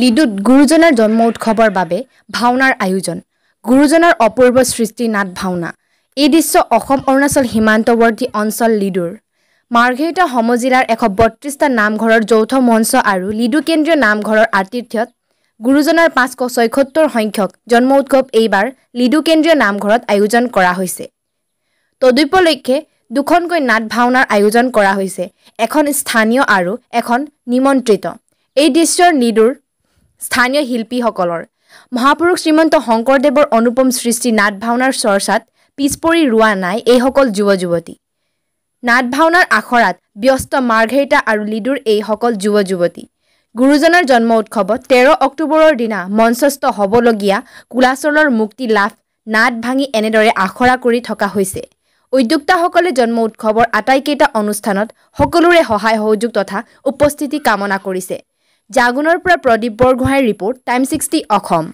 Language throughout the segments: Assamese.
লিডুত গুৰুজনাৰ জন্ম উৎসৱৰ বাবে ভাওনাৰ আয়োজন। গুৰুজনাৰ অপূৰ্ব সৃষ্টি নাট ভাওনা। এই দৃশ্য অসম অৰুণাচল সীমান্তৱৰ্তী অঞ্চল লিডুৰ মাৰ্ঘেৰিটা সমজিলাৰ 132টা নামঘৰৰ যৌথ মঞ্চ আৰু লিডু কেন্দ্ৰীয় নামঘৰৰ আতিথ্যত গুৰুজনাৰ 576 সংখ্যক জন্ম উৎসৱ এইবাৰ লিডু কেন্দ্ৰীয় নামঘৰত আয়োজন কৰা হৈছে। তদুপলক্ষে দুখনকৈ নাট ভাওনাৰ আয়োজন কৰা হৈছে, এখন স্থানীয় আৰু এখন নিমন্ত্ৰিত। এই দৃশ্যৰ লিডুৰ স্থানীয় শিল্পীসকলৰ মহাপুৰুষ শ্ৰীমন্ত শংকৰদেৱৰ অনুপম সৃষ্টি নাট ভাওনাৰ চৰ্চাত পিছ পৰি ৰোৱা নাই এইসকল যুৱ-যুৱতী। নাট ভাওনাৰ আখৰাত ব্যস্ত মাৰ্ঘেৰিটা আৰু লিডুৰ এইসকল যুৱ-যুৱতী। গুৰুজনাৰ জন্ম উৎসৱত 13 অক্টোবৰৰ দিনা মঞ্চস্থ হ'বলগীয়া কুলাচলৰ মুক্তি লাভ নাট ভাঙি এনেদৰে আখৰা কৰি থকা হৈছে। উদ্যোক্তাসকলে জন্ম উৎসৱৰ আটাইকেইটা অনুষ্ঠানত সকলোৰে সহায় সহযোগ তথা উপস্থিতি কামনা কৰিছে। জাগুনৰ পৰা প্ৰদীপ বৰগোহাঁইৰ ৰিপৰ্ট, টাইম 60 অসম।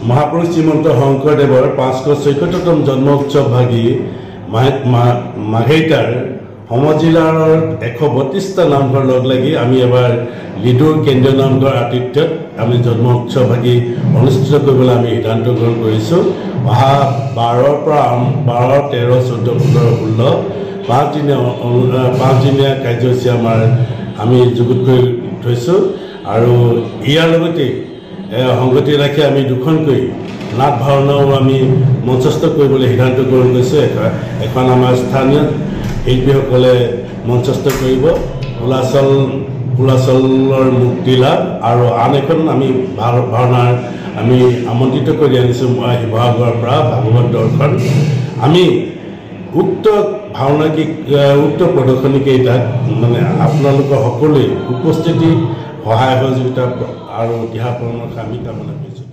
মহাপুৰুষ শ্ৰীমন্ত শংকৰদেৱৰ 576তম জন্ম উৎসৱ ভাগি মাৰ্ঘেৰিটাৰ সমজিলাৰ 132টা নামঘৰ লগ লাগি আমি এবাৰ লিডুৰ কেন্দ্ৰীয় নামঘৰ আতিথ্যত আমি জন্ম উৎসৱ ভাগি অনুষ্ঠিত কৰিবলৈ আমি সিদ্ধান্ত গ্ৰহণ কৰিছোঁ। অহা 12ৰ পৰা 12, 13, 14, 15, 16 পাঁচদিনীয়া কাৰ্যসূচী আমি যুগুত কৰি থৈছোঁ আৰু ইয়াৰ লগতে সংগতি ৰাখি আমি দুখনকৈ নাট ভাওনাও আমি মঞ্চস্থ কৰিবলৈ সিদ্ধান্ত গ্ৰহণ কৰিছোঁ। এখন আমাৰ স্থানীয় শিল্পীসকলে মঞ্চস্থ কৰিব, কুলাচলৰ মুক্তি লাভ, আৰু আন এখন আমি ভাওনাৰ আমি আমন্ত্ৰিত কৰি আনিছোঁ শিৱসাগৰৰ পৰা ভাগৱত দৰ্শন। আমি উক্ত উক্ত প্ৰদৰ্শনীকেইটাত আপোনালোকৰ সকলোৱে উপস্থিতি সহায় সহযোগিতা আৰু দিহা পৰামৰ্শ আমি কামনা কৰিছোঁ।